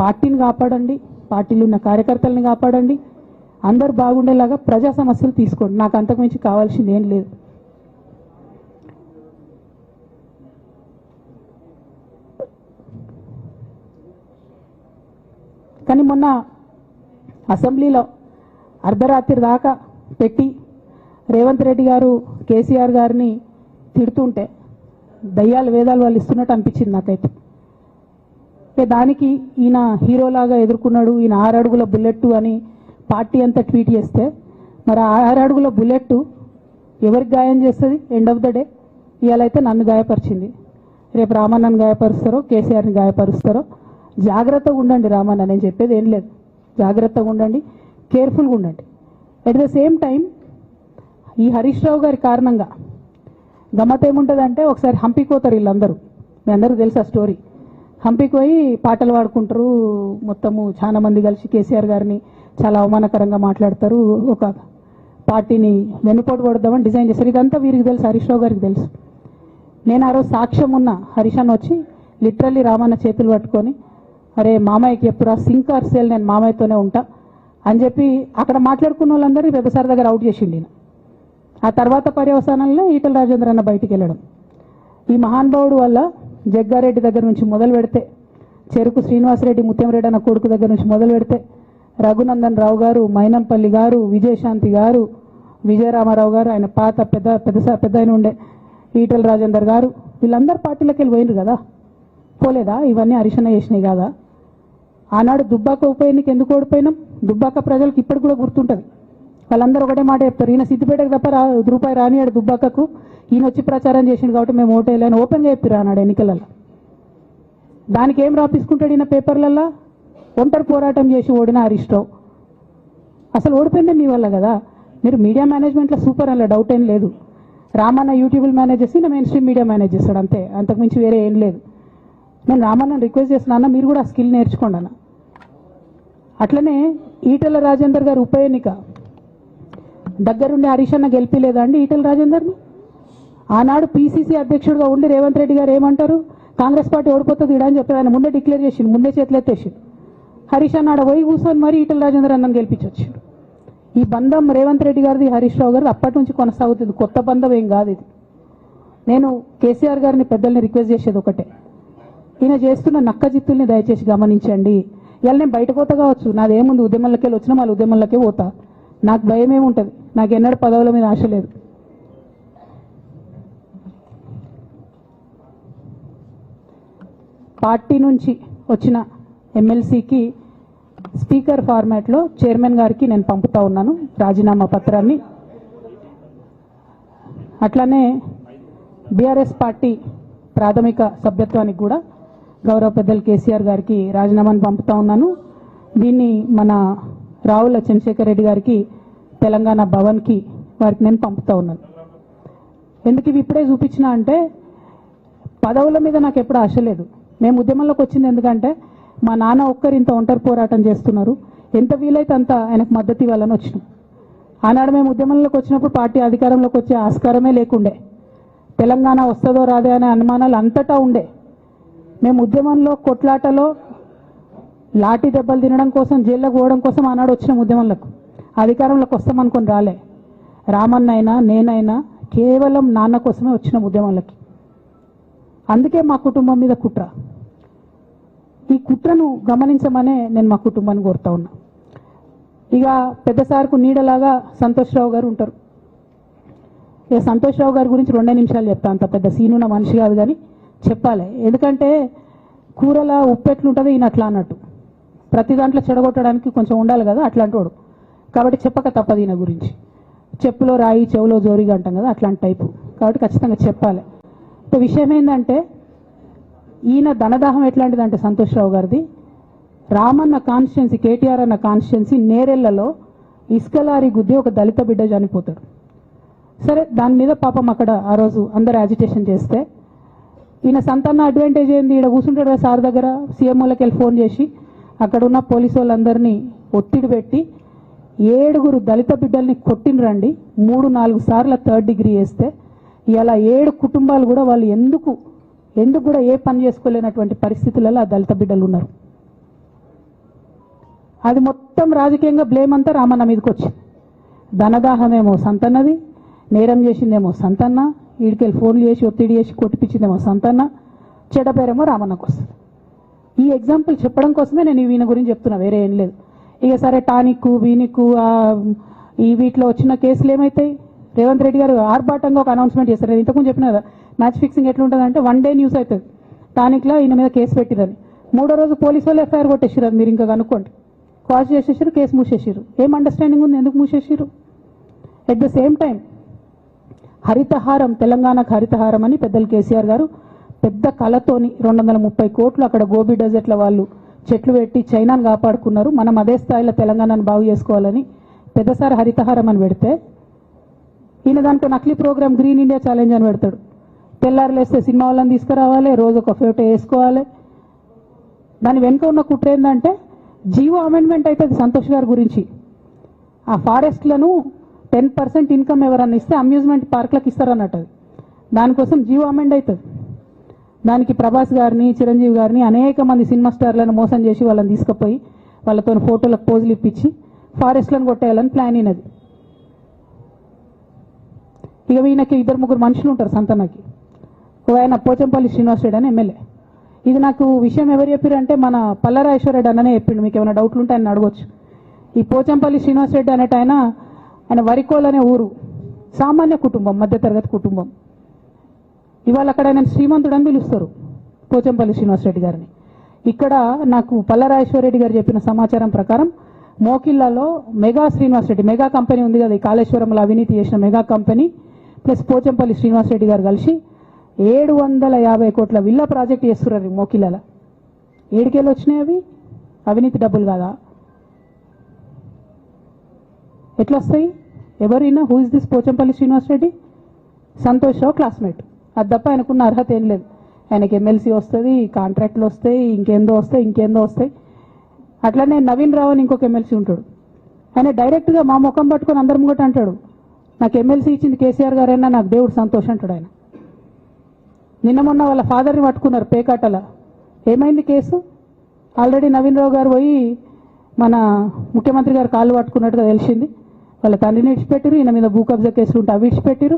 పార్టీని కాపాడండి, పార్టీలో ఉన్న కార్యకర్తలను కాపాడండి, అందరు బాగుండేలాగా ప్రజా సమస్యలు తీసుకోండి. నాకు అంతకుమించి కావాల్సింది ఏం లేదు. కానీ మొన్న అసెంబ్లీలో అర్ధరాత్రి దాకా పెట్టి రేవంత్ రెడ్డి గారు కేసీఆర్ గారిని తిడుతుంటే దయ్యాలు వేదాలు వాళ్ళు ఇస్తున్నట్టు అనిపించింది నాకైతే. దానికి ఈయన హీరోలాగా ఎదుర్కొన్నాడు, ఈయన 6 అడుగుల బుల్లెట్ అని పార్టీ అంతా ట్వీట్ చేస్తే, మరి 6 అడుగుల బుల్లెట్ ఎవరికి గాయం చేస్తుంది? ఎండ్ ఆఫ్ ద డే ఇవాళ అయితే నన్ను గాయపరిచింది, రేపు రామన్నను గాయపరుస్తారో కేసీఆర్ని గాయపరుస్తారో. జాగ్రత్తగా ఉండండి రామన్న, నేను చెప్పేది ఏం లేదు, జాగ్రత్తగా ఉండండి, కేర్ఫుల్గా ఉండండి. అట్ ద సేమ్ టైం ఈ హరీష్ రావు గారి కారణంగా గమ్మత్ ఏముంటుందంటే, ఒకసారి హంపీకి పోతారు వీళ్ళందరూ, మీ అందరికీ తెలుసు ఆ స్టోరీ. హంపీకి పోయి పాటలు పాడుకుంటారు, మొత్తము చాలా మంది కలిసి కేసీఆర్ గారిని చాలా అవమానకరంగా మాట్లాడతారు, ఒక పార్టీని వెనుపోటు పడదామని డిజైన్ చేశారు. ఇదంతా వీరికి తెలుసు, హరీష్ రావు గారికి తెలుసు. నేను ఆ రోజు సాక్ష్యం ఉన్న హరీష్ అన్న వచ్చి లిటరల్లీ రామన్న చేతులు పట్టుకొని, అరే మామయ్యకి ఎప్పుడా సింక్ ఆర్ సేల్, నేను మామయ్యతోనే ఉంటా అని చెప్పి అక్కడ మాట్లాడుకున్న వాళ్ళందరినీ పెద్దసారి దగ్గర అవుట్ చేసిండి. ఆ తర్వాత పర్యవసానంలో ఈటల రాజేంద్ర అన్న బయటికి వెళ్ళడం. ఈ మహానుభావుడు వల్ల జగ్గారెడ్డి దగ్గర నుంచి మొదలు పెడితే, చెరుకు శ్రీనివాసరెడ్డి ముత్యంరెడ్డి అన్న కొడుకు దగ్గర నుంచి మొదలు పెడితే, రఘునందన్ రావు గారు, మైనంపల్లి గారు, విజయశాంతి గారు, విజయరామారావు గారు, ఆయన పాత పెద్ద ఆయన ఉండే ఈటల రాజేందర్ గారు, వీళ్ళందరూ పార్టీలోకి వెళ్ళి పోయినారు కదా, పోలేదా? ఇవన్నీ హరీషన్న చేసినాయి కదా. ఆనాడు దుబ్బాక ఉప ఎన్నిక ఎందుకు ఓడిపోయినాం? దుబ్బాక ప్రజలకు ఇప్పటికి కూడా గుర్తుంటుంది. వాళ్ళందరూ ఒకటే మాట చెప్తారు, ఈయన సిద్దిపేటకు తప్ప రూపాయి రానియాడు దుబ్బాకకు, ఈయన వచ్చి ప్రచారం చేసిండు కాబట్టి మేము ఓటేయాలని ఓపెన్గా చెప్పారు ఆనాడు ఎన్నికలలో. దానికి ఏం రాపించుకుంటాడు ఈయన పేపర్లల్లో? ఒంటరి పోరాటం చేసి ఓడిన హరీష్ రావు. అసలు ఓడిపోయిందే మీ వల్ల కదా. మీరు మీడియా మేనేజ్మెంట్లో సూపర్, అలా డౌట్ ఏం లేదు. రామన్న యూట్యూబ్లు మేనేజ్ చేసి, నా మెయిన్ స్ట్రీమ్ మీడియా మేనేజ్ చేస్తాడు అంతే, అంతకుమించి వేరే ఏం లేదు. నేను రామన్నని రిక్వెస్ట్ చేస్తున్నా, మీరు కూడా ఆ స్కిల్ నేర్చుకోండి అన్న. అట్లనే ఈటల రాజేందర్ గారు ఉప ఎన్నిక దగ్గరుండి హరీష్ అన్న గెలిపిలేదా అండి ఈటల రాజేందర్ని? ఆనాడు పీసీసీ అధ్యక్షుడిగా ఉండి రేవంత్ రెడ్డి గారు ఏమంటారు, కాంగ్రెస్ పార్టీ ఓడిపోతుంది ఇడా అని చెప్పారు. ఆయన ముందే డిక్లేర్ చేసిండు, ముందే చేతులు ఎత్తేసిండు. హరీష్ అన్న ఆడ పోయి కూర్చొని మరి ఈటల రాజేందర్ అన్నని గెలిపించొచ్చిండు. ఈ బంధం రేవంత్ రెడ్డి గారిది హరీష్ రావు గారిది అప్పటి నుంచి కొనసాగుతుంది, కొత్త బంధం ఏం కాదు ఇది. నేను కేసీఆర్ గారిని పెద్దల్ని రిక్వెస్ట్ చేసేది ఒకటే, ఈయన చేస్తున్న నక్క జిత్తుల్ని దయచేసి గమనించండి. ఇలా నేను బయట పోతా కావచ్చు, నాదేముంది, ఉద్యమంలోకి వెళ్ళి వచ్చినా మళ్ళీ ఉద్యమంలోకే పోతా, నాకు భయం ఏముంటుంది, నాకు ఎన్నడూ పదవుల మీద ఆశ లేదు. పార్టీ నుంచి వచ్చిన ఎమ్మెల్సీకి స్పీకర్ ఫార్మాట్లో చైర్మన్ గారికి నేను పంపుతా ఉన్నాను రాజీనామా పత్రాన్ని. అట్లానే బీఆర్ఎస్ పార్టీ ప్రాథమిక సభ్యత్వానికి కూడా గౌరవ పెద్దలు కేసీఆర్ గారికి రాజీనామాను పంపుతా ఉన్నాను. దీన్ని మన రావుల చంద్రశేఖర్ రెడ్డి గారికి తెలంగాణ భవన్కి వారికి నేను పంపుతా ఉన్నాను. ఎందుకు ఇవి ఇప్పుడే చూపించిన అంటే, పదవుల మీద నాకు ఎప్పుడు ఆశ లేదు. మేము ఉద్యమంలోకి వచ్చింది ఎందుకంటే, మా నాన్న ఒక్కరు ఇంత ఒంటరి పోరాటం చేస్తున్నారు, ఎంత వీలైతే అంత ఆయనకు మద్దతు ఇవ్వాలని వచ్చినాం. ఆనాడు మేము ఉద్యమంలోకి వచ్చినప్పుడు పార్టీ అధికారంలోకి వచ్చే ఆస్కారమే లేకుండే, తెలంగాణ వస్తుందో రాదే అనే అనుమానాలు అంతటా ఉండే. మేము ఉద్యమంలో కొట్లాటలో లాఠీ దెబ్బలు తినడం కోసం, జైల్లోకి పోవడం కోసం ఆనాడు వచ్చినాం ఉద్యమంలోకి. అధికారంలోకి వస్తామనుకొని రాలే. రామన్నైనా నేనైనా కేవలం నాన్న కోసమే వచ్చినాం ఉద్యమంలోకి. అందుకే మా కుటుంబం మీద కుట్ర. ఈ కుట్రను గమనించమనే నేను మా కుటుంబాన్ని కోరుతా ఉన్నా. ఇక పెద్ద సార్కు నీడలాగా సంతోష్ రావు గారు ఉంటారు. ఇక సంతోష్ రావు గారి గురించి 2 నిమిషాలు చెప్తా, అంత పెద్ద సీనున్న మనిషి కాదు కానీ చెప్పాలి. ఎందుకంటే కూరల ఉప్పు ఎట్లుంటుంది ఈయన అట్లా అన్నట్టు, ప్రతి దాంట్లో చెడగొట్టడానికి కొంచెం ఉండాలి కదా, అట్లాంటి వాడు. కాబట్టి చెప్పక తప్పదు ఈయన గురించి. చెప్పులో రాయి చెవులో జోరిగా అంటాం కదా, అట్లాంటి టైపు. కాబట్టి ఖచ్చితంగా చెప్పాలి. విషయం ఏంటంటే, ఈయన ధనదాహం ఎట్లాంటిదంటే సంతోష్ రావు గారిది, రామన్న కాన్స్టిట్యున్సీ, కేటీఆర్ అన్న కాన్స్టిట్యున్సీ నేరెళ్లలో ఇసుకలారి గుద్ది ఒక దళిత బిడ్డ చనిపోతాడు. సరే, దాని మీద పాపం అక్కడ ఆ రోజు అందరు యాజిటేషన్ చేస్తే, ఈయన సంతాన అడ్వాంటేజ్ ఏంది, ఈడ కూర్చుంటాడు కదా సార్ దగ్గర, సీఎంఓలకి వెళ్ళి ఫోన్ చేసి అక్కడ ఉన్న పోలీసు వాళ్ళందరినీ ఒత్తిడి పెట్టి 7 దళిత బిడ్డల్ని కొట్టినరండి. 3-4 సార్లు 3rd డిగ్రీ వేస్తే ఇలా 7 కుటుంబాలు కూడా వాళ్ళు ఎందుకు కూడా ఏ పని చేసుకోలేనటువంటి పరిస్థితులలో ఆ దళిత బిడ్డలు ఉన్నారు. అది మొత్తం రాజకీయంగా బ్లేమ్ అంతా రామన్న మీదకి వచ్చింది. ధనదాహమేమో సంతన్నది, నేరం చేసిందేమో సంతన్న, వీడికెళ్ళి ఫోన్లు చేసి ఒత్తిడి చేసి కొట్టిపించిందేమో సంతన్న, చెడ్డ పేరేమో రామన్నకు వస్తుంది. ఈ ఎగ్జాంపుల్ చెప్పడం కోసమే నేను ఈయన గురించి చెప్తున్నా, వేరే ఏం లేదు. ఇక సరే టానిక్ వీనిక్ ఈ వీటిలో వచ్చిన కేసులు ఏమవుతాయి? రేవంత్ రెడ్డి గారు ఆర్భాటంగా ఒక అనౌన్స్మెంట్ చేస్తారు. ఇంతకుముందు చెప్పిన కదా మ్యాచ్ ఫిక్సింగ్ ఎట్లుంటుందంటే వన్ డే న్యూస్ అవుతుంది, టానిక్లో ఈయన మీద కేసు పెట్టిరని. మూడో రోజు పోలీసు వాళ్ళు ఎఫ్ఐఆర్ కొట్టేసారు. అది మీరు ఇంకా కనుక్కోండి. కాల్ చేసేసారు, కేసు మూసేసారు. ఏం అండర్స్టాండింగ్ ఉంది? ఎందుకు మూసేసారు? At the same time Harithaharam, తెలంగాణకు హరితహారం అని పెద్దలు కేసీఆర్ గారు పెద్ద కళతోని 230 కోట్లు అక్కడ గోబీ డెజర్ట్ల వాళ్ళు చెట్లు పెట్టి చైనాను కాపాడుకున్నారు. మనం అదే స్థాయిలో తెలంగాణను బాగు చేసుకోవాలని పెద్దసారి హరితహారం అని పెడితే ఈయన దాంట్లో నకిలీ ప్రోగ్రామ్ గ్రీన్ ఇండియా ఛాలెంజ్ అని పెడతాడు. తెల్లారులేస్తే సినిమా వాళ్ళని తీసుకురావాలి, రోజు ఒక ఫోటో వేసుకోవాలి. దాని వెనుక ఉన్న కుట్ర ఏంటంటే జీవో అమెండ్మెంట్ అవుతుంది సంతోష్ గారి గురించి. ఆ ఫారెస్ట్లను 10% ఇన్కమ్ ఎవరన్నా ఇస్తే అమ్యూజ్మెంట్ పార్క్లకు ఇస్తారన్నట్టు. దానికోసం జీవో అమెండ్ అవుతుంది. దానికి ప్రభాస్ గారిని, చిరంజీవి గారిని, అనేక మంది సినిమా స్టార్లను మోసం చేసి వాళ్ళని తీసుకుపోయి వాళ్ళతో ఫోటోలకు పోజులు ఇప్పించి ఫారెస్ట్లను కొట్టేయాలని ప్లాన్ అయినది. ఇక ఈయనకి 2-3 మనుషులు ఉంటారు సంతనకి. ఆయన పోచంపల్లి శ్రీనివాస్ రెడ్డి అని ఎమ్మెల్యే. ఇది నాకు విషయం ఎవరు చెప్పారంటే మన పల్లరాజేశ్వర రెడ్డి అన్ననే చెప్పిండు. మీకు ఏమైనా డౌట్లు ఉంటే ఆయన అడగొచ్చు. ఈ పోచంపల్లి శ్రీనివాస్ రెడ్డి అనేట ఆయన వరికోల్ అనే ఊరు, సామాన్య కుటుంబం, మధ్యతరగతి కుటుంబం. ఇవాళ అక్కడ ఆయన శ్రీమంతుడు అని పిలుస్తారు పోచంపల్లి శ్రీనివాస్ రెడ్డి గారిని. ఇక్కడ నాకు పల్లరాజేశ్వర రెడ్డి గారు చెప్పిన సమాచారం ప్రకారం మోకిల్లాలో mega Srinivas Reddy, mega company ఉంది కదా, ఈ కాళేశ్వరంలో అవినీతి చేసిన mega company plus Pochampally Srinivas Reddy garu కలిసి 750 కోట్ల విల్లా ప్రాజెక్ట్ చేస్తున్నారు మోకిల్లాల. ఏడుకేళ్ళు వచ్చినాయి అవి? అవినీతి డబ్బులు కాదా? ఎట్లా వస్తాయి? ఎవరైనా who is this Pochampalli Srinivas Reddy? Santosh Rao classmate. అది తప్ప ఆయనకున్న అర్హత ఏం లేదు. ఆయనకి ఎమ్మెల్సీ వస్తుంది, కాంట్రాక్ట్లు వస్తాయి, ఇంకేందో వస్తాయి. అట్లనే నవీన్ రావు అని ఇంకొక ఎమ్మెల్సీ ఉంటాడు. ఆయన డైరెక్ట్గా మా ముఖం పట్టుకొని అందరం కూడా అంటాడు, నాకు ఎమ్మెల్సీ ఇచ్చింది కేసీఆర్ గారైనా నాకు దేవుడు సంతోషం అంటాడు ఆయన. నిన్న మొన్న వాళ్ళ ఫాదర్ని పట్టుకున్నారు పేకాటల. ఏమైంది కేసు? ఆల్రెడీ నవీన్ రావు గారు పోయి మన ముఖ్యమంత్రి గారు కాళ్ళు పట్టుకున్నట్టుగా తెలిసింది. వాళ్ళ తండ్రిని ఇడిచిపెట్టారు, ఈయన మీద భూ కబ్జా కేసులు ఉంటే అవి ఇడిచిపెట్టారు.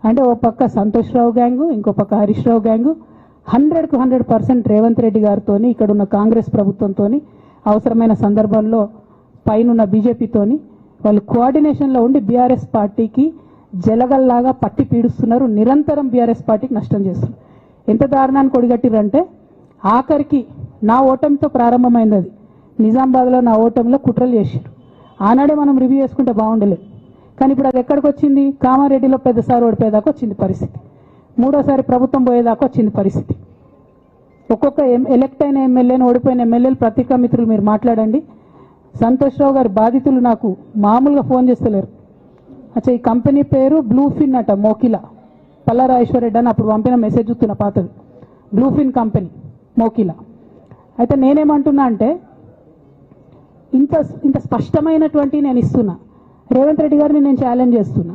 అంటే ఓ పక్క సంతోష్ రావు గ్యాంగు, ఇంకో పక్క హరీష్ రావు గ్యాంగు 100కు 100% రేవంత్ రెడ్డి గారితో, ఇక్కడ ఉన్న కాంగ్రెస్ ప్రభుత్వంతో, అవసరమైన సందర్భంలో పైన బీజేపీతోని వాళ్ళు కోఆర్డినేషన్లో ఉండి బీఆర్ఎస్ పార్టీకి జలగల్లాగా పట్టి పీడుస్తున్నారు. నిరంతరం బీఆర్ఎస్ పార్టీకి నష్టం చేస్తున్నారు. ఎంత దారుణానికి ఒడిగట్టిరంటే ఆఖరికి నా ఓటమితో ప్రారంభమైంది అది. నిజామాబాద్లో నా ఓటమిలో కుట్రలు చేశారు. ఆనాడే మనం రివ్యూ చేసుకుంటే బాగుండలేదు. కానీ ఇప్పుడు అది ఎక్కడికి వచ్చింది? కామారెడ్డిలో పెద్దసారి ఓడిపోయేదాకా వచ్చింది పరిస్థితి. మూడోసారి ప్రభుత్వం పోయేదాకా వచ్చింది పరిస్థితి. ఒక్కొక్క ఎలక్ట్ అయిన ఎమ్మెల్యేను, ఓడిపోయిన ఎమ్మెల్యేలు పత్రికా మిత్రులు మీరు మాట్లాడండి. సంతోష్ రావు గారి బాధితులు నాకు మామూలుగా ఫోన్ చేస్తలేరు. అచ్చా ఈ కంపెనీ పేరు బ్లూఫిన్ అట, మోకిలా. పల్లరాజేశ్వర రెడ్డి అని అప్పుడు పంపిన మెసేజ్ చూస్తున్న పాతది. Bluefin company Mokila. అయితే నేనేమంటున్నా అంటే ఇంత స్పష్టమైనటువంటి నేను ఇస్తున్నా. రేవంత్ రెడ్డి గారిని నేను ఛాలెంజ్ చేస్తున్నా.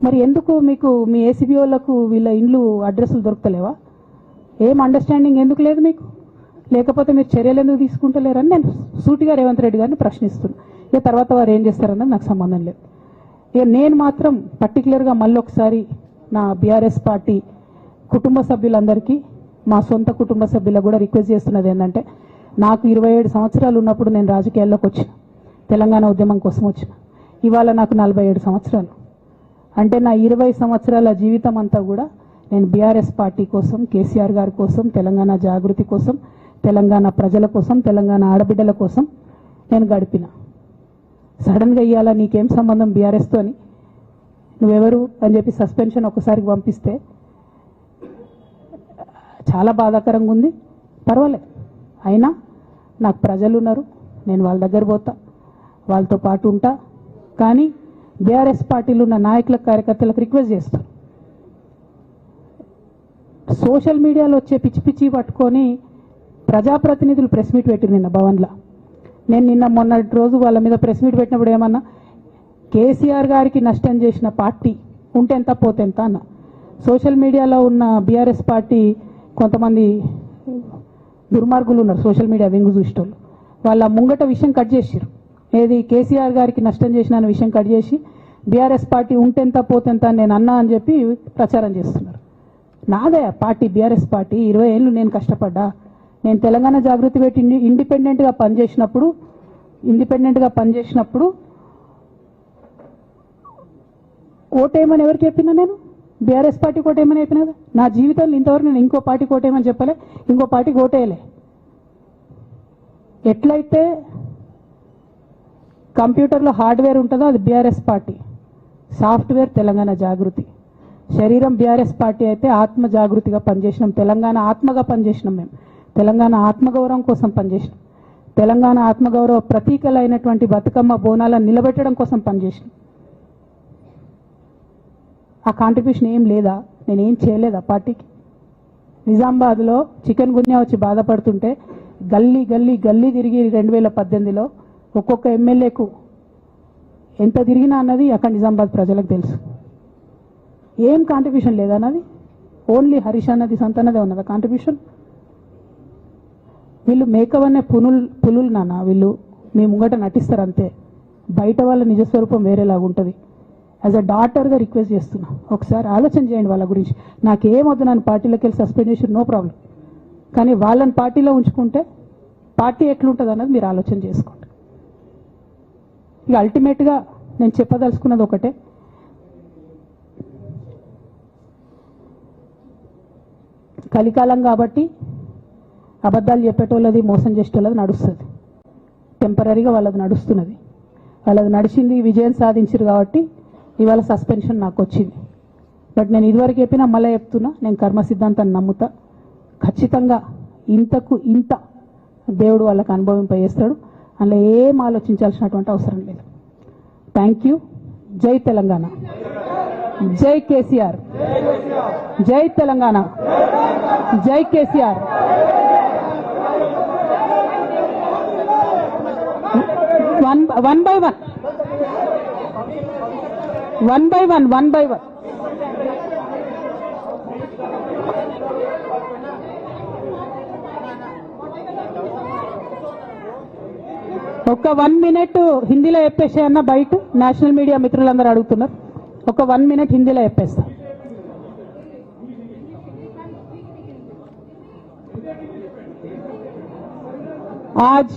మరి ఎందుకు మీకు మీ ఏసీబీ వాళ్ళకు వీళ్ళ ఇండ్లు అడ్రస్లు దొరుకుతలేవా? ఏం అండర్స్టాండింగ్ ఎందుకు లేదు మీకు? లేకపోతే మీరు చర్యలు ఎందుకు తీసుకుంటలేరని నేను సూటిగా రేవంత్ రెడ్డి గారిని ప్రశ్నిస్తున్నా. ఇక తర్వాత వారు ఏం చేస్తారన్నది నాకు సంబంధం లేదు. ఇక నేను మాత్రం పర్టికులర్గా మళ్ళీ ఒకసారి నా బీఆర్ఎస్ పార్టీ కుటుంబ సభ్యులందరికీ, మా సొంత కుటుంబ సభ్యులకు కూడా రిక్వెస్ట్ చేస్తున్నది ఏంటంటే, నాకు 27 సంవత్సరాలు ఉన్నప్పుడు నేను రాజకీయాల్లోకి వచ్చిన, తెలంగాణ ఉద్యమం కోసం వచ్చిన. ఇవాళ నాకు 47 సంవత్సరాలు. అంటే నా 20 సంవత్సరాల జీవితం అంతా కూడా నేను బీఆర్ఎస్ పార్టీ కోసం, కేసీఆర్ గారి కోసం, తెలంగాణ జాగృతి కోసం, తెలంగాణ ప్రజల కోసం, తెలంగాణ ఆడబిడ్డల కోసం నేను గడిపిన. సడన్గా ఇవ్వాలా నీకేం సంబంధం బీఆర్ఎస్తో అని, నువ్వెవరు అని చెప్పి సస్పెన్షన్ ఒకసారికి పంపిస్తే చాలా బాధాకరంగా ఉంది. పర్వాలేదు, అయినా నాకు ప్రజలు ఉన్నారు, నేను వాళ్ళ దగ్గర పోతా, వాళ్ళతో పాటు ఉంటా. కానీ బీఆర్ఎస్ పార్టీలో ఉన్న నాయకులకు, కార్యకర్తలకు రిక్వెస్ట్ చేస్తాను, సోషల్ మీడియాలో వచ్చే పిచ్చి పిచ్చి పట్టుకొని ప్రజాప్రతినిధులు ప్రెస్ మీట్ పెట్టింది నిన్న భవన్లో. నేను నిన్న మొన్నటి రోజు వాళ్ళ మీద ప్రెస్ మీట్ పెట్టినప్పుడు ఏమన్నా, కేసీఆర్ గారికి నష్టం చేసిన పార్టీ ఉంటే ఎంత పోతే ఎంత అన్న. సోషల్ మీడియాలో ఉన్న బీఆర్ఎస్ పార్టీ కొంతమంది దుర్మార్గులు ఉన్నారు, సోషల్ మీడియా వెంగు చూసేటోళ్ళు. వాళ్ళ ముంగట విషయం కట్ చేసిరు. ఏది కేసీఆర్ గారికి నష్టం చేసిన విషయం కట్ చేసి బీఆర్ఎస్ పార్టీ ఉంటెంత పోతెంత నేను అన్నా అని చెప్పి ప్రచారం చేస్తున్నారు. నాదే పార్టీ బీఆర్ఎస్ పార్టీ. 20 ఏళ్ళు నేను కష్టపడ్డా. నేను తెలంగాణ జాగృతి పెట్టి ఇండిపెండెంట్గా పనిచేసినప్పుడు ఇండిపెండెంట్గా పనిచేసినప్పుడు ఓటేయమని ఎవరు చెప్పినా నేను బీఆర్ఎస్ పార్టీకి ఓటేయమని చెప్పినా కదా. నా జీవితంలో ఇంతవరకు నేను ఇంకో పార్టీకి ఓటేయమని చెప్పలే, ఇంకో పార్టీకి ఓటేయలే. ఎట్లయితే కంప్యూటర్లో హార్డ్వేర్ ఉంటుందో అది బీఆర్ఎస్ పార్టీ, సాఫ్ట్వేర్ తెలంగాణ జాగృతి. శరీరం బీఆర్ఎస్ పార్టీ అయితే ఆత్మ జాగృతిగా పనిచేసినాం, తెలంగాణ ఆత్మగా పనిచేసినాం. మేము తెలంగాణ ఆత్మగౌరవం కోసం పనిచేసినాం, తెలంగాణ ఆత్మగౌరవ ప్రతీకలైనటువంటి బతుకమ్మ బోనాలను నిలబెట్టడం కోసం పనిచేసినాం. ఆ కాంట్రిబ్యూషన్ ఏం లేదా? నేనేం చేయలేదా పార్టీకి? నిజామాబాద్లో చికెన్ గున్యా వచ్చి బాధపడుతుంటే గల్లీ గల్లీ గల్లీ తిరిగి 2018లో ఒక్కొక్క ఎమ్మెల్యేకు ఎంత తిరిగినా అన్నది అక్కడ నిజామాబాద్ ప్రజలకు తెలుసు. ఏం కాంట్రిబ్యూషన్ లేదన్నది? ఓన్లీ హరీష్ అన్నది సంతనదే ఉన్నదా కాంట్రిబ్యూషన్? వీళ్ళు మేకవన్నే పులులు నాన్న, వీళ్ళు మీ ముంగట నటిస్తారు అంతే. బయట వాళ్ళ నిజస్వరూపం వేరేలాగా ఉంటుంది. యాజ్ అ డాటర్గా రిక్వెస్ట్ చేస్తున్నా, ఒకసారి ఆలోచన చేయండి వాళ్ళ గురించి. నాకేమొద్దు, నన్ను పార్టీలోకి వెళ్ళి సస్పెండ్ చేసి నో ప్రాబ్లం, కానీ వాళ్ళని పార్టీలో ఉంచుకుంటే పార్టీ ఎట్లుంటుంది అన్నది మీరు ఆలోచన చేసుకోండి. ఇక అల్టిమేట్గా నేను చెప్పదలుచుకున్నది ఒకటే, కలికాలం కాబట్టి అబద్ధాలు చెప్పేటోళ్ళది మోసం చేసేటోళ్ళది నడుస్తుంది. టెంపరీగా వాళ్ళది నడుస్తున్నది, వాళ్ళది నడిచింది, విజయం సాధించారు కాబట్టి ఇవాళ సస్పెన్షన్ నాకు వచ్చింది. బట్ నేను ఇదివరకు చెప్పినా మళ్ళీ చెప్తున్నా, నేను కర్మ సిద్ధాంతాన్ని నమ్ముతా. ఖచ్చితంగా ఇంతకు ఇంత దేవుడు వాళ్ళకి అనుభవింపజేస్తాడు, అందులో ఏం ఆలోచించాల్సినటువంటి అవసరం లేదు. Thank you. జై తెలంగాణ, జై కేసీఆర్, జై తెలంగాణ, జై కేసీఆర్. One by one. ఒక 1 minute హిందీలో చెప్పేసే అన్న, బయట నేషనల్ మీడియా మిత్రులందరూ అడుగుతున్నారు. ఒక 1 minute హిందీలో చెప్పేస్తా. आज